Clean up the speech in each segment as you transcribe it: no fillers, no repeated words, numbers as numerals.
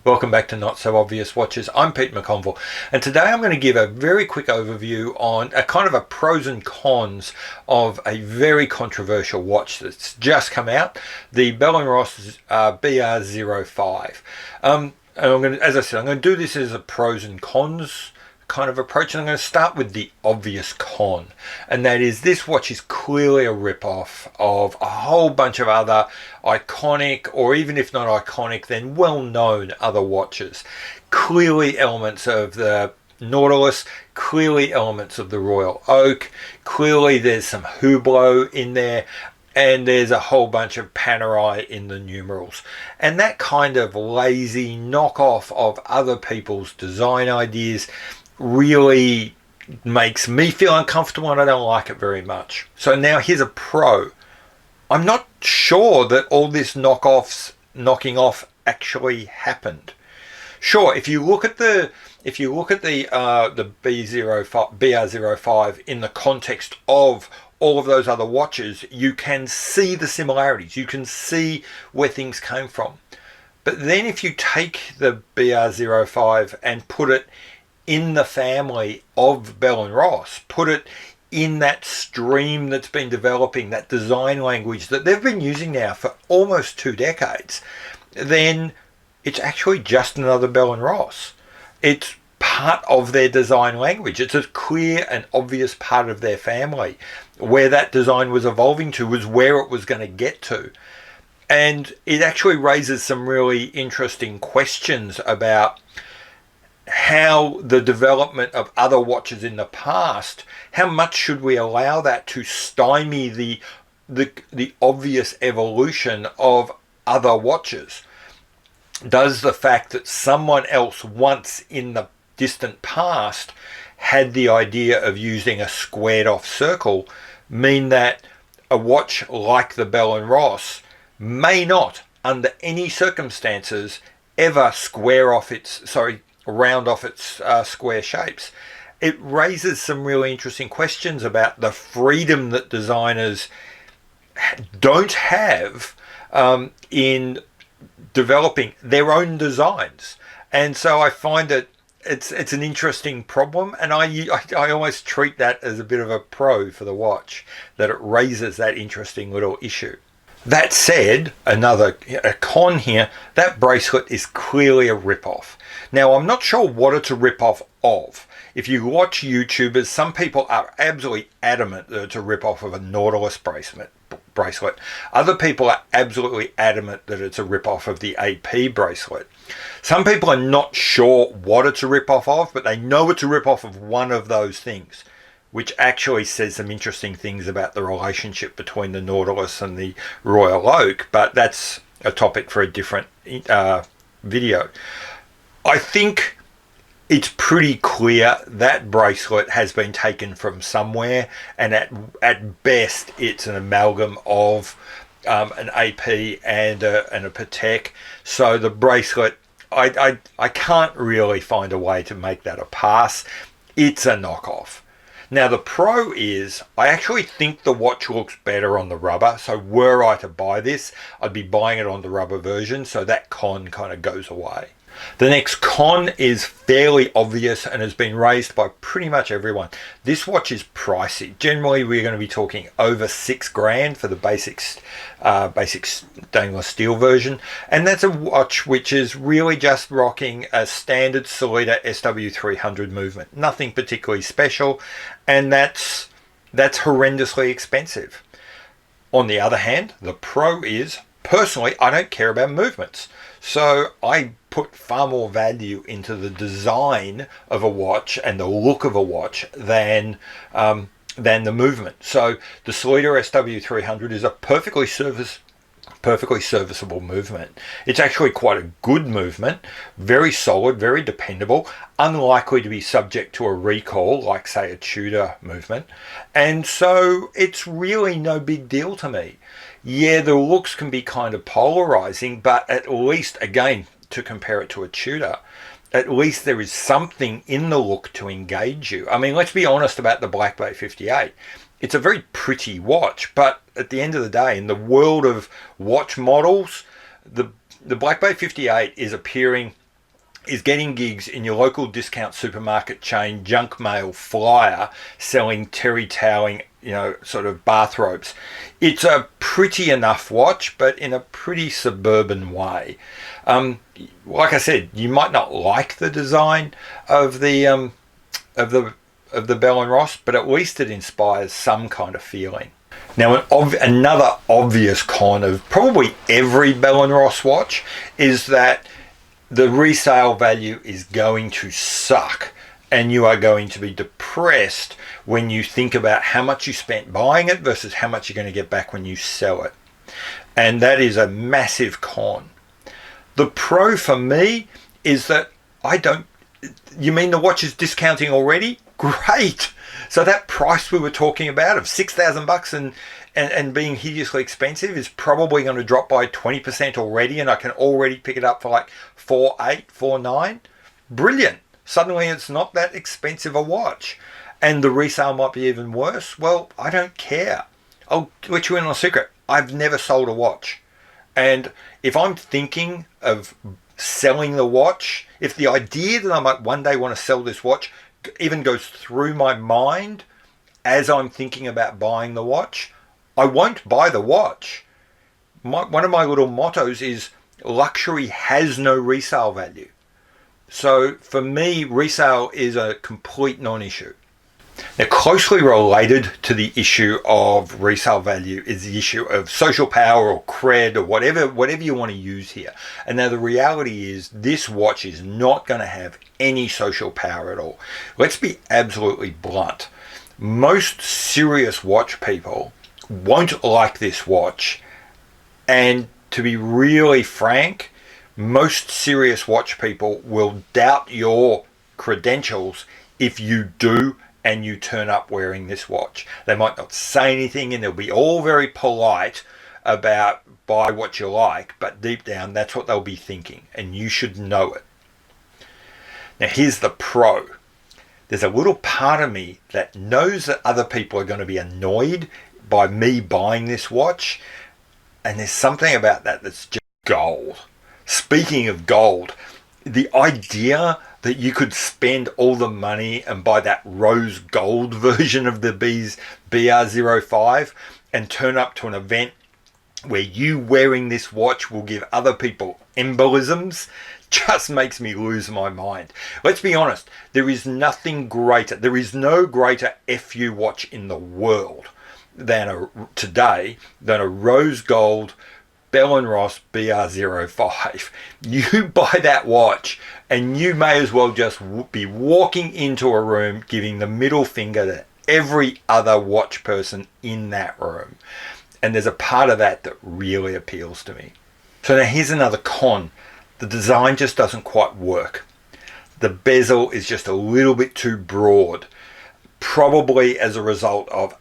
Welcome back to Not So Obvious Watches. I'm Pete McConville, and today I'm going to give a very quick overview on a kind of a pros and cons of a very controversial watch that's just come out, the Bell and Ross BR05. And I'm going to, as I said, I'm going to do this as a pros and cons kind of approach, and I'm going to start with the obvious con, and that is this watch is clearly a rip-off of a whole bunch of other iconic, or even if not iconic, then well-known other watches. Clearly elements of the Nautilus, clearly elements of the Royal Oak, clearly there's some Hublot in there, and there's a whole bunch of Panerai in the numerals. And that kind of lazy knockoff of other people's design ideas really makes me feel uncomfortable, and I don't like it very much. So now here's a pro. I'm not sure that all this knocking off actually happened. Sure, if you look at the BR05 in the context of all of those other watches, you can see the similarities. You can see where things came from. But then if you take the BR05 and put it in the family of Bell and Ross, put it in that stream that's been developing, that design language that they've been using now for almost 2 decades, then it's actually just another Bell and Ross. It's part of their design language. It's a clear and obvious part of their family. Where that design was evolving to was where it was going to get to. And it actually raises some really interesting questions about how the development of other watches in the past, how much should we allow that to stymie the obvious evolution of other watches? Does the fact that someone else once in the distant past had the idea of using a squared off circle mean that a watch like the Bell and Ross may not, under any circumstances, ever round off its square shapes? It raises some really interesting questions about the freedom that designers don't have in developing their own designs. And so I find that it's an interesting problem, and I almost treat that as a bit of a pro for the watch, that it raises that interesting little issue. That said, a con here, that bracelet is clearly a rip-off. Now, I'm not sure what it's a rip-off of. If you watch YouTubers, some people are absolutely adamant that it's a rip-off of a Nautilus bracelet. Other people are absolutely adamant that it's a rip-off of the AP bracelet. Some people are not sure what it's a rip-off of, but they know it's a rip-off of one of those things, which actually says some interesting things about the relationship between the Nautilus and the Royal Oak, but that's a topic for a different video. I think it's pretty clear that bracelet has been taken from somewhere, and at best it's an amalgam of an AP and a Patek. So the bracelet, I can't really find a way to make that a pass. It's a knockoff. Now the pro is, I actually think the watch looks better on the rubber. So were I to buy this, I'd be buying it on the rubber version. So that con kind of goes away. The next con is fairly obvious and has been raised by pretty much everyone. This watch is pricey. Generally, we're going to be talking over $6,000 for the basic stainless steel version, and that's a watch which is really just rocking a standard Sellita SW300 movement. Nothing particularly special, and that's horrendously expensive. On the other hand, the pro is, personally, I don't care about movements. So I put far more value into the design of a watch and the look of a watch than the movement. So the Sellita SW300 is a perfectly serviceable movement. It's actually quite a good movement, very solid, very dependable, unlikely to be subject to a recall like, say, a Tudor movement. And so it's really no big deal to me. Yeah, the looks can be kind of polarizing, but at least, again, to compare it to a Tudor, at least there is something in the look to engage you. I mean, let's be honest about the Black Bay 58. It's a very pretty watch, but at the end of the day, in the world of watch models, the Black Bay 58 is appearing is getting gigs in your local discount supermarket chain junk mail flyer selling terry toweling, sort of bathrobes. It's a pretty enough watch, but in a pretty suburban way. Like I said, you might not like the design of the Bell and Ross, but at least it inspires some kind of feeling. Now, another obvious con of probably every Bell and Ross watch is that the resale value is going to suck, and you are going to be depressed when you think about how much you spent buying it versus how much you're going to get back when you sell it. And that is a massive con. The pro for me is that you mean the watch is discounting already? Great. So that price we were talking about of $6,000 and being hideously expensive is probably going to drop by 20% already, and I can already pick it up for like $4,800, $4,900. Brilliant. Suddenly it's not that expensive a watch. And the resale might be even worse. Well, I don't care. I'll let you in on a secret. I've never sold a watch. And if I'm thinking of selling the watch, if the idea that I might one day want to sell this watch even goes through my mind as I'm thinking about buying the watch, I won't buy the watch. One of my little mottos is luxury has no resale value. So for me, resale is a complete non-issue. Now, closely related to the issue of resale value is the issue of social power or cred or whatever you want to use here. And now the reality is this watch is not going to have any social power at all. Let's be absolutely blunt. Most serious watch people won't like this watch. And to be really frank, most serious watch people will doubt your credentials if you do and you turn up wearing this watch. They might not say anything and they'll be all very polite about buy what you like, but deep down that's what they'll be thinking, and you should know it. Now here's the pro. There's a little part of me that knows that other people are going to be annoyed by me buying this watch, and there's something about that that's just gold. Speaking of gold, the idea that you could spend all the money and buy that rose gold version of the BR05 and turn up to an event where you wearing this watch will give other people embolisms just makes me lose my mind. Let's be honest, there is no greater FU watch in the world today than a rose gold Bell and Ross BR05. You buy that watch and you may as well just be walking into a room giving the middle finger to every other watch person in that room. And there's a part of that that really appeals to me. So now here's another con. The design just doesn't quite work. The bezel is just a little bit too broad, probably as a result of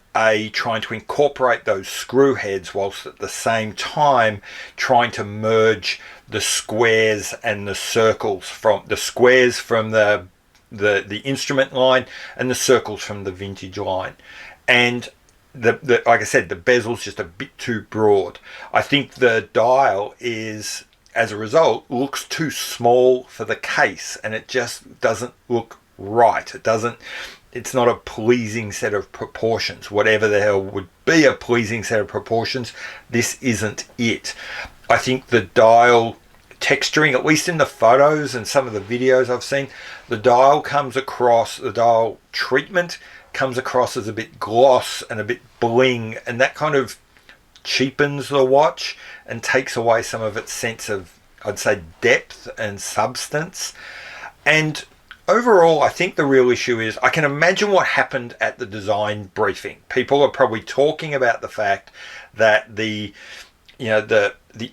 trying to incorporate those screw heads whilst at the same time trying to merge the squares and the circles from the instrument line and the circles from the vintage line. And like I said, the bezel's just a bit too broad. I think the dial is, as a result, looks too small for the case, and it just doesn't look right. It's not a pleasing set of proportions. Whatever the hell would be a pleasing set of proportions, this isn't it. I think the dial texturing, at least in the photos and some of the videos I've seen, the dial treatment comes across as a bit gloss and a bit bling, and that kind of cheapens the watch and takes away some of its sense of, I'd say, depth and substance. And overall, I think the real issue is, I can imagine what happened at the design briefing. People are probably talking about the fact that the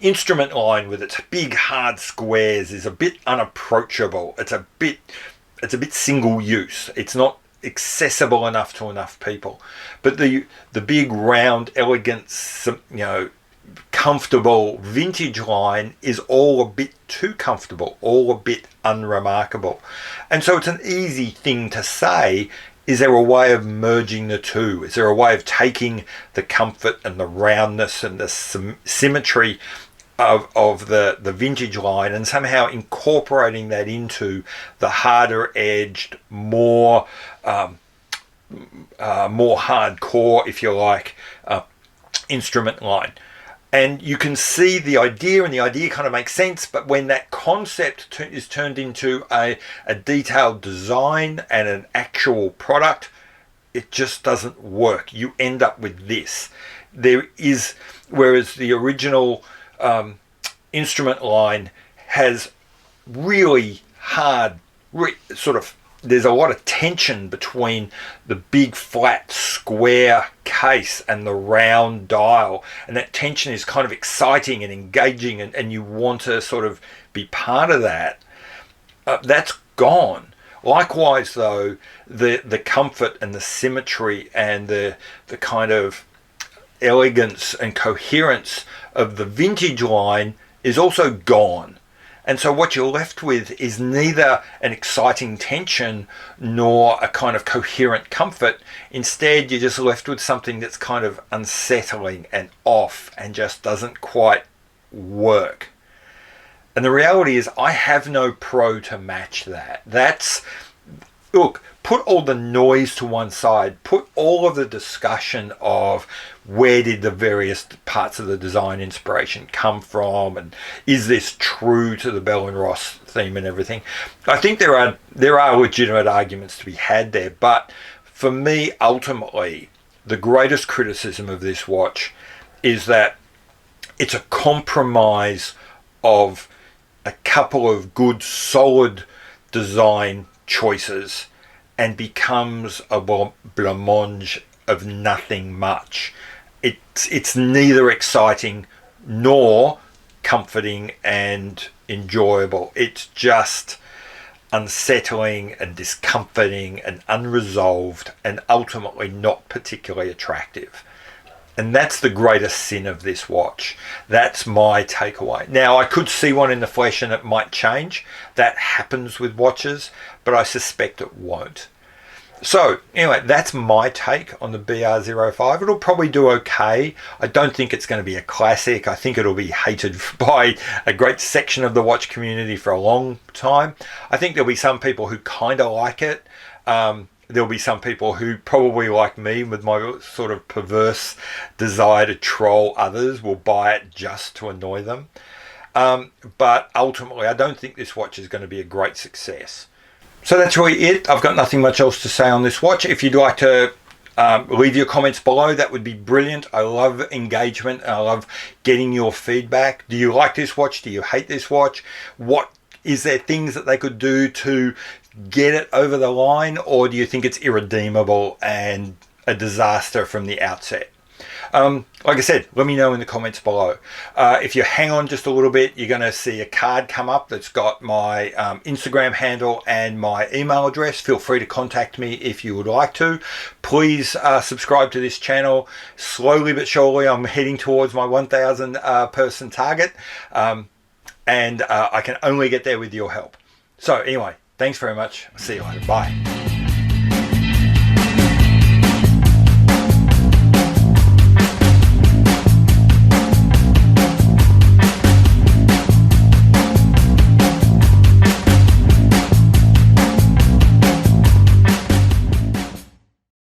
instrument line with its big hard squares is a bit unapproachable. It's a bit single use. It's not accessible enough to enough people. But the big round, elegant, comfortable vintage line is all a bit too comfortable, all a bit unremarkable. And so it's an easy thing to say, is there a way of merging the two? Is there a way of taking the comfort and the roundness and the symmetry of the vintage line, and somehow incorporating that into the harder edged, more hardcore, if you like, instrument line. And you can see the idea, and the idea kind of makes sense, but when that concept is turned into a detailed design and an actual product, it just doesn't work. You end up with this. Whereas the original instrument line has really hard, there's a lot of tension between the big flat square case and the round dial, and that tension is kind of exciting and engaging, and you want to sort of be part of that. That's gone. Likewise though, the comfort and the symmetry and the kind of elegance and coherence of the vintage line is also gone. And so what you're left with is neither an exciting tension nor a kind of coherent comfort. Instead, you're just left with something that's kind of unsettling and off and just doesn't quite work. And the reality is I have no pro to match that. Look, put all the noise to one side, put all of the discussion of where did the various parts of the design inspiration come from, and is this true to the Bell and Ross theme and everything. I think there are legitimate arguments to be had there, but for me, ultimately, the greatest criticism of this watch is that it's a compromise of a couple of good, solid design choices and becomes a blancmange of nothing much. It's neither exciting nor comforting and enjoyable. It's just unsettling and discomforting and unresolved and ultimately not particularly attractive. And that's the greatest sin of this watch. That's my takeaway. Now, I could see one in the flesh and it might change. That happens with watches, but I suspect it won't. So, anyway, that's my take on the BR05. It'll probably do okay. I don't think it's going to be a classic. I think it'll be hated by a great section of the watch community for a long time. I think there'll be some people who kind of like it. There'll be some people who probably, like me, with my sort of perverse desire to troll others, will buy it just to annoy them. But ultimately, I don't think this watch is going to be a great success. So that's really it. I've got nothing much else to say on this watch. If you'd like to leave your comments below, that would be brilliant. I love engagement. I love getting your feedback. Do you like this watch? Do you hate this watch? Is there things that they could do to get it over the line, or do you think it's irredeemable and a disaster from the outset? Like I said, let me know in the comments below. If you hang on just a little bit, you're going to see a card come up that's got my Instagram handle and my email address. Feel free to contact me if you would like to. Please subscribe to this channel. Slowly but surely, I'm heading towards my 1,000 person target. And I can only get there with your help. So anyway, thanks very much. See you later. Bye.